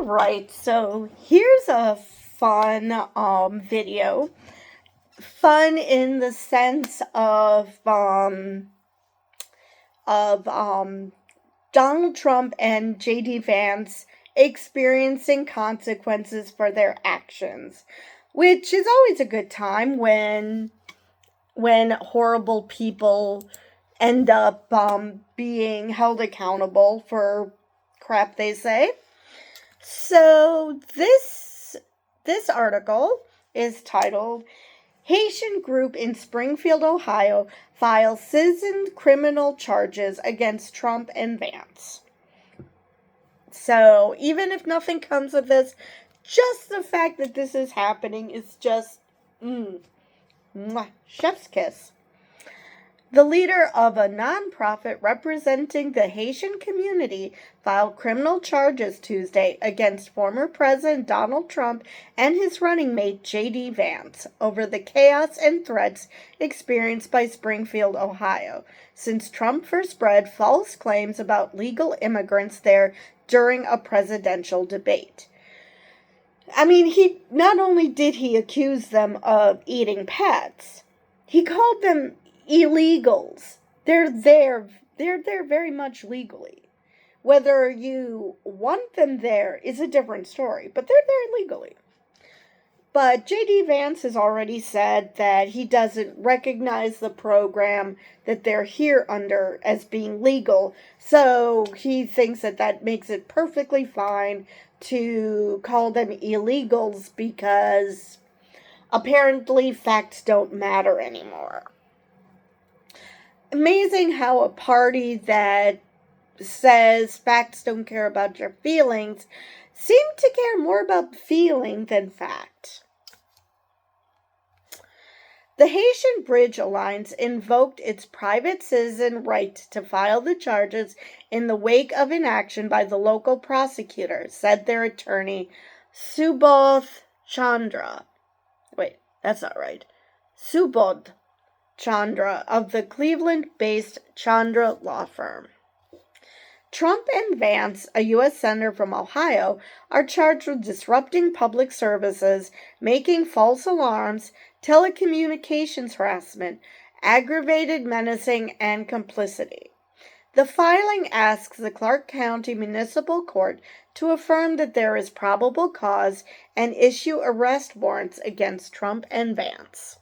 All right, so here's a fun video. Fun in the sense of Donald Trump and JD Vance experiencing consequences for their actions, which is always a good time when horrible people end up being held accountable for crap they say. So this article is titled Haitian Group in Springfield, Ohio files citizen criminal charges against Trump and Vance. So even if nothing comes of this, just the fact that this is happening is just chef's kiss. The leader of a nonprofit representing the Haitian community filed criminal charges Tuesday against former President Donald Trump and his running mate J.D. Vance over the chaos and threats experienced by Springfield, Ohio, since Trump first spread false claims about legal immigrants there during a presidential debate. I mean, he not only did he accuse them of eating pets, he called them illegals. They're there very much legally. Whether you want them there is a different story, but they're there legally. But J.D. Vance has already said that he doesn't recognize the program that they're here under as being legal, so he thinks that makes it perfectly fine to call them illegals because apparently facts don't matter anymore. Amazing how a party that says facts don't care about your feelings seem to care more about feeling than fact. The Haitian Bridge Alliance invoked its private citizen right to file the charges in the wake of inaction by the local prosecutor, said their attorney, Subodh Chandra. Wait, that's not right. Subodh Chandra of the Cleveland-based Chandra law firm. Trump and Vance, a U.S. senator from Ohio, are charged with disrupting public services, making false alarms, telecommunications harassment, aggravated menacing, and complicity. The filing asks the Clark County Municipal Court to affirm that there is probable cause and issue arrest warrants against Trump and Vance.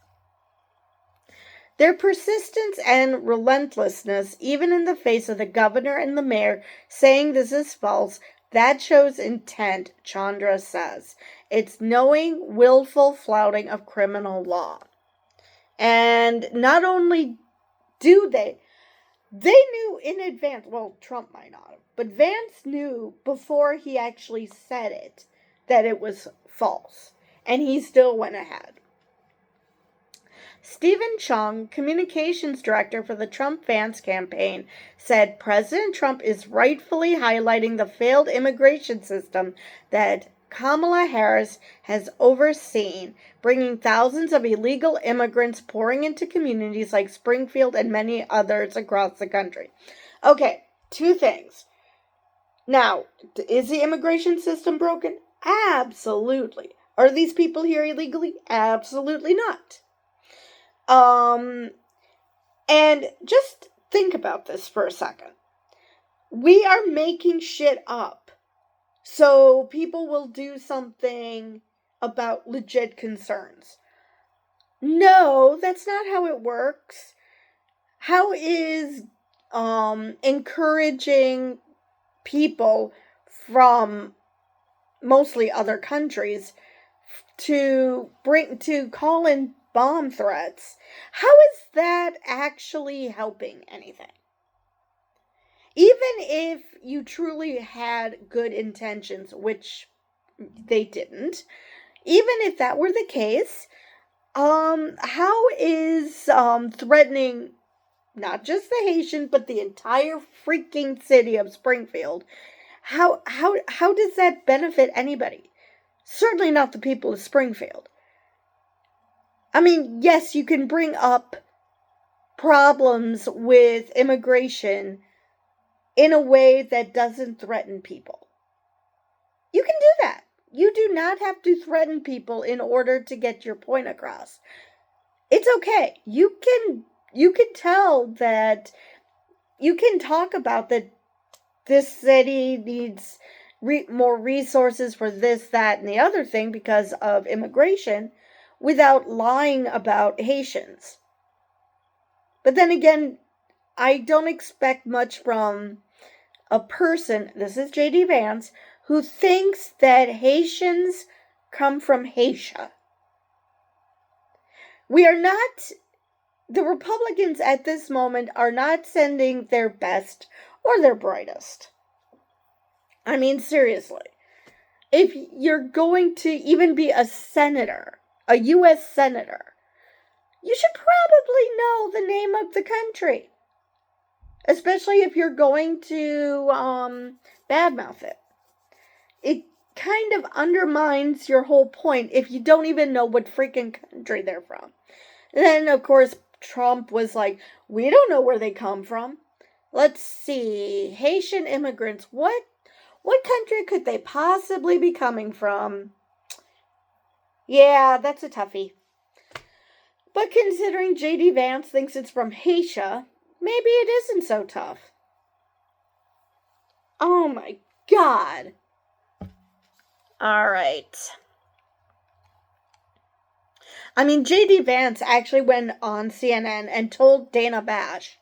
Their persistence and relentlessness, even in the face of the governor and the mayor saying this is false, that shows intent, Chandra says. It's knowing, willful flouting of criminal law. And not only do they knew in advance, well, Trump might not have, but Vance knew before he actually said it that it was false. And he still went ahead. Stephen Chung, communications director for the Trump-Vance campaign, said President Trump is rightfully highlighting the failed immigration system that Kamala Harris has overseen, bringing thousands of illegal immigrants pouring into communities like Springfield and many others across the country. Okay, two things. Now, is the immigration system broken? Absolutely. Are these people here illegally? Absolutely not. And just think about this for a second. We are making shit up so people will do something about legit concerns. No, that's not how it works. How is encouraging people from mostly other countries to call in bomb threats, how is that actually helping anything? Even if you truly had good intentions, which they didn't, even if that were the case, how is threatening not just the Haitian, but the entire freaking city of Springfield, how does that benefit anybody? Certainly not the people of Springfield. I mean, yes, you can bring up problems with immigration in a way that doesn't threaten people. You can do You do not have to threaten people in order to get your point across. It's okay. You can tell that you can talk about that this city needs more resources for this, that, and the other thing because of immigration without lying about Haitians. But then again, I don't expect much from a person, this is J.D. Vance, who thinks that Haitians come from Haiti. We are not, the Republicans at this moment are not sending their best or their brightest. I mean, seriously. If you're going to even be a senator, a U.S. senator, you should probably know the name of the country. Especially if you're going to badmouth it. It kind of undermines your whole point if you don't even know what freaking country they're from. And then, of course, Trump was like, we don't know where they come from. Let's see. Haitian immigrants. What country could they possibly be coming from? Yeah, that's a toughie. But considering J.D. Vance thinks it's from Haiti, maybe it isn't so tough. Oh my God. All right. I mean, J.D. Vance actually went on CNN and told Dana Bash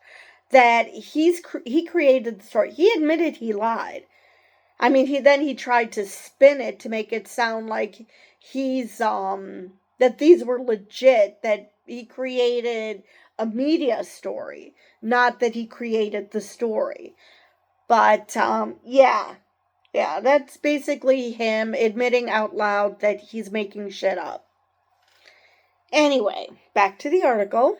that he created the story. He admitted he lied. I mean, he tried to spin it to make it sound like he's that these were legit, that he created a media story, not that he created the story. But yeah, that's basically him admitting out loud that he's making shit up. Anyway, back to the article.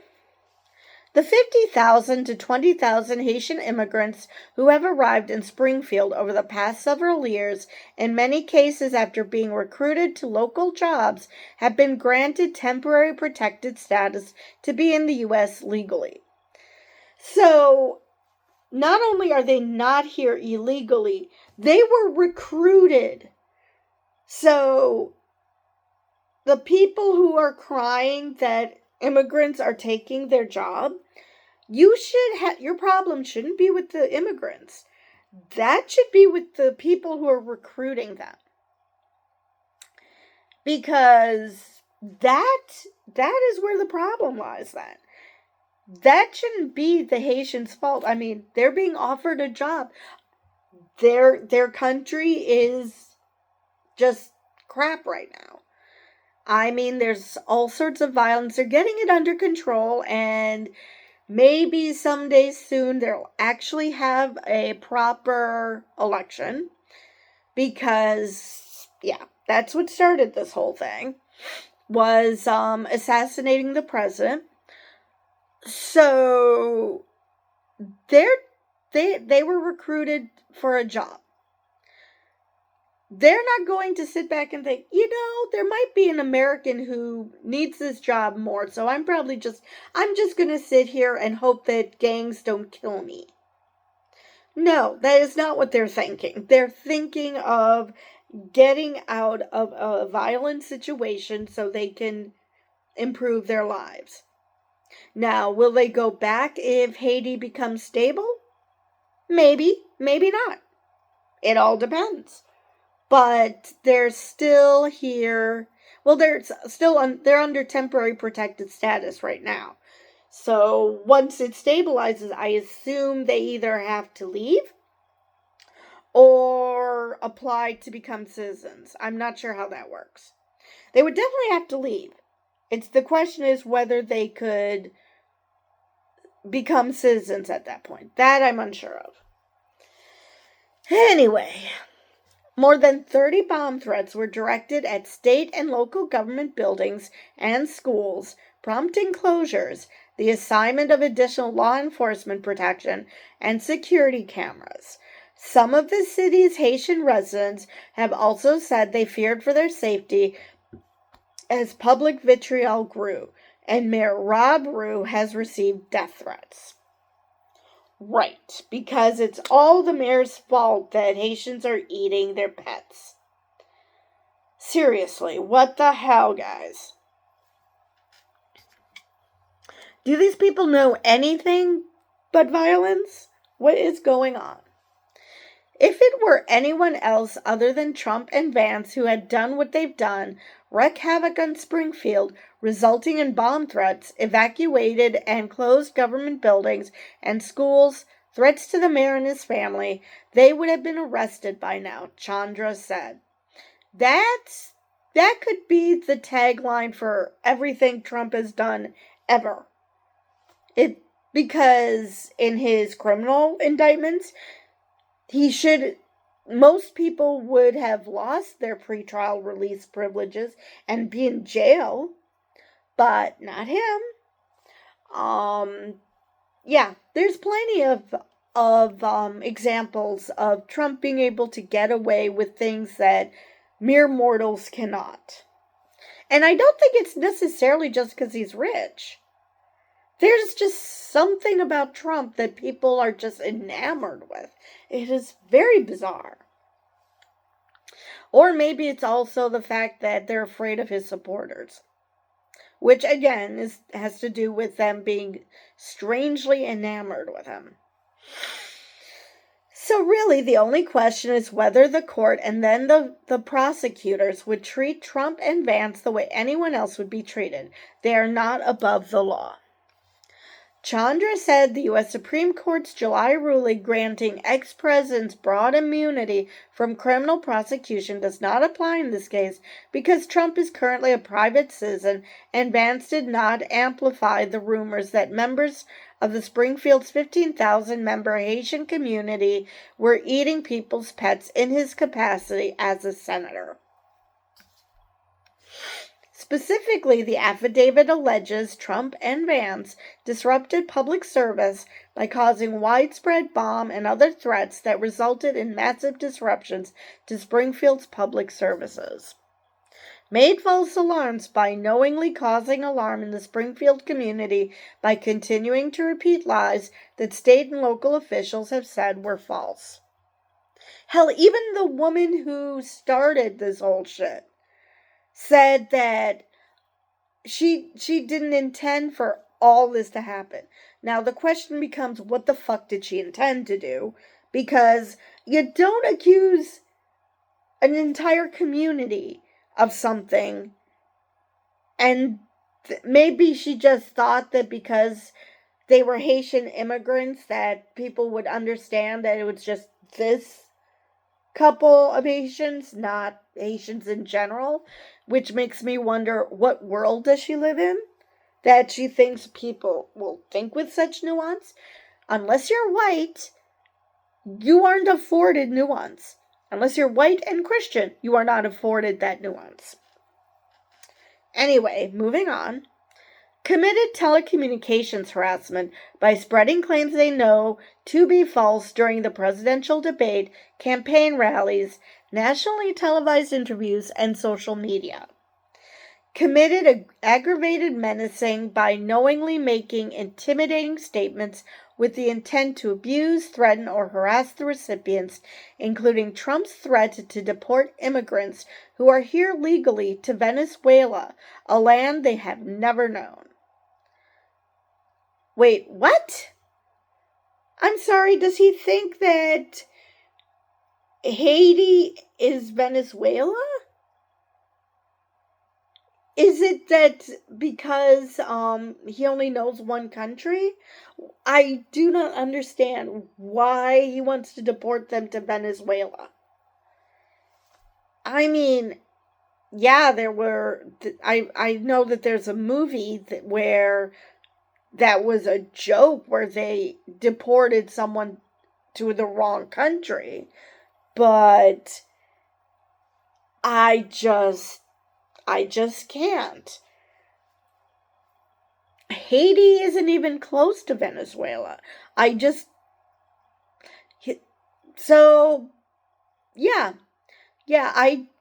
The 50,000 to 20,000 Haitian immigrants who have arrived in Springfield over the past several years, in many cases after being recruited to local jobs, have been granted temporary protected status to be in the U.S. legally. So, not only are they not here illegally, they were recruited. So, the people who are crying that immigrants are taking their job, your problem shouldn't be with the immigrants. That should be with the people who are recruiting them. Because that is where the problem lies then. That shouldn't be the Haitians' fault. I mean, they're being offered a job. Their country is just crap right now. I mean, there's all sorts of violence. They're getting it under control, and maybe someday soon they'll actually have a proper election. Because, yeah, that's what started this whole thing. Was assassinating the president. So they were recruited for a job. They're not going to sit back and think, there might be an American who needs this job more, so I'm just going to sit here and hope that gangs don't kill me. No, that is not what they're thinking. They're thinking of getting out of a violent situation so they can improve their lives. Now, will they go back if Haiti becomes stable? Maybe, maybe not. It all depends. But they're still here. Well, they're under temporary protected status right now. So once it stabilizes, I assume they either have to leave or apply to become citizens. I'm not sure how that works. They would definitely have to leave. The question is whether they could become citizens at that point. That I'm unsure of. Anyway, more than 30 bomb threats were directed at state and local government buildings and schools, prompting closures, the assignment of additional law enforcement protection, and security cameras. Some of the city's Haitian residents have also said they feared for their safety as public vitriol grew, and Mayor Rob Roux has received death threats. Right, because it's all the mayor's fault that Haitians are eating their pets. Seriously, what the hell, guys? Do these people know anything but violence? What is going on? If it were anyone else other than Trump and Vance who had done what they've done, wreak havoc on Springfield, resulting in bomb threats, evacuated and closed government buildings and schools, threats to the mayor and his family, they would have been arrested by now, Chandra said. That could be the tagline for everything Trump has done ever. Because in his criminal indictments, most people would have lost their pretrial release privileges and be in jail, but not him. There's plenty of examples of Trump being able to get away with things that mere mortals cannot. And I don't think it's necessarily just because he's rich. There's just something about Trump that people are just enamored with. It is very bizarre. Or maybe it's also the fact that they're afraid of his supporters, which again has to do with them being strangely enamored with him. So really, the only question is whether the court and then the prosecutors would treat Trump and Vance the way anyone else would be treated. They are not above the law. Chandra said the U.S. Supreme Court's July ruling granting ex-presidents broad immunity from criminal prosecution does not apply in this case because Trump is currently a private citizen and Vance did not amplify the rumors that members of the Springfield's 15,000-member Haitian community were eating people's pets in his capacity as a senator. Specifically, the affidavit alleges Trump and Vance disrupted public service by causing widespread bomb and other threats that resulted in massive disruptions to Springfield's public services. Made false alarms by knowingly causing alarm in the Springfield community by continuing to repeat lies that state and local officials have said were false. Hell, even the woman who started this whole shit said that she didn't intend for all this to happen. Now, the question becomes, what the fuck did she intend to do? Because you don't accuse an entire community of something, and maybe she just thought that because they were Haitian immigrants that people would understand that it was just this couple of Haitians, not Haitians in general, which makes me wonder, what world does she live in that she thinks people will think with such nuance? Unless you're white, you aren't afforded nuance. Unless you're white and Christian, you are not afforded that nuance. Anyway, moving on. Committed telecommunications harassment by spreading claims they know to be false during the presidential debate, campaign rallies, nationally televised interviews, and social media. Committed aggravated menacing by knowingly making intimidating statements with the intent to abuse, threaten, or harass the recipients, including Trump's threat to deport immigrants who are here legally to Venezuela, a land they have never known. Wait, what? I'm sorry, does he think that Haiti is Venezuela? Is it that because he only knows one country? I do not understand why he wants to deport them to Venezuela. I mean, yeah, I know that there's a movie where that was a joke where they deported someone to the wrong country. But I just can't. Haiti isn't even close to Venezuela. I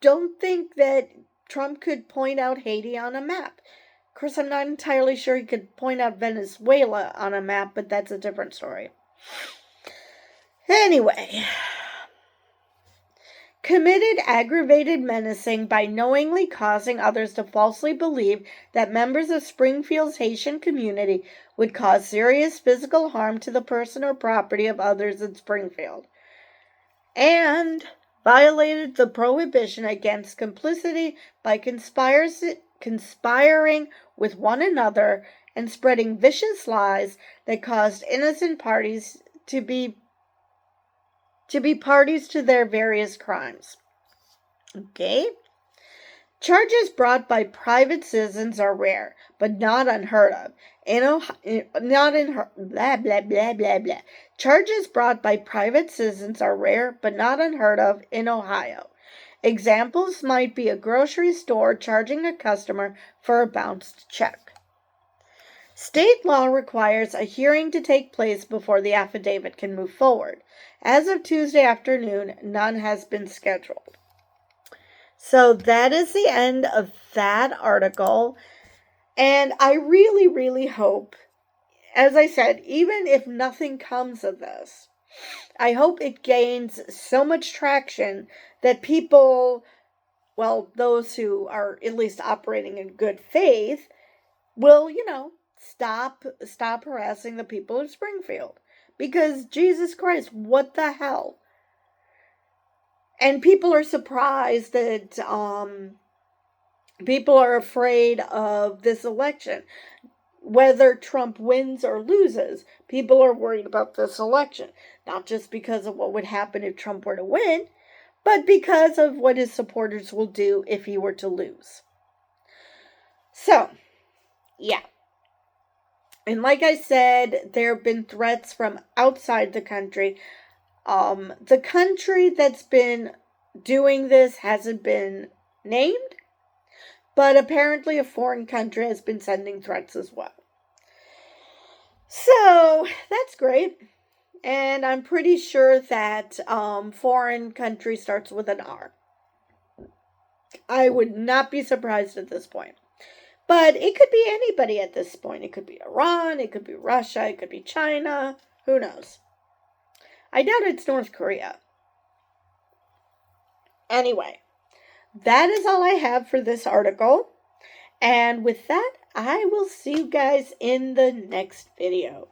don't think that Trump could point out Haiti on a map. Of course, I'm not entirely sure he could point out Venezuela on a map, but that's a different story. Anyway, committed aggravated menacing by knowingly causing others to falsely believe that members of Springfield's Haitian community would cause serious physical harm to the person or property of others in Springfield, and violated the prohibition against complicity by conspiring with one another and spreading vicious lies that caused innocent parties to be parties to their various crimes. Okay? Charges brought by private citizens are rare, but not unheard of. Charges brought by private citizens are rare, but not unheard of in Ohio. Examples might be a grocery store charging a customer for a bounced check. State law requires a hearing to take place before the affidavit can move forward. As of Tuesday afternoon, none has been scheduled. So that is the end of that article. And I really, really hope, as I said, even if nothing comes of this, I hope it gains so much traction that people, well, those who are at least operating in good faith, will, stop harassing the people of Springfield. Because, Jesus Christ, what the hell? And people are surprised that people are afraid of this election. Whether Trump wins or loses, people are worried about this election. Not just because of what would happen if Trump were to win, but because of what his supporters will do if he were to lose. So, yeah. And like I said, there have been threats from outside the country. The country that's been doing this hasn't been named, but apparently a foreign country has been sending threats as well. So, that's great. And I'm pretty sure that foreign country starts with an R. I would not be surprised at this point. But it could be anybody at this point. It could be Iran, it could be Russia, it could be China. Who knows? I doubt it's North Korea. Anyway, that is all I have for this article. And with that, I will see you guys in the next video.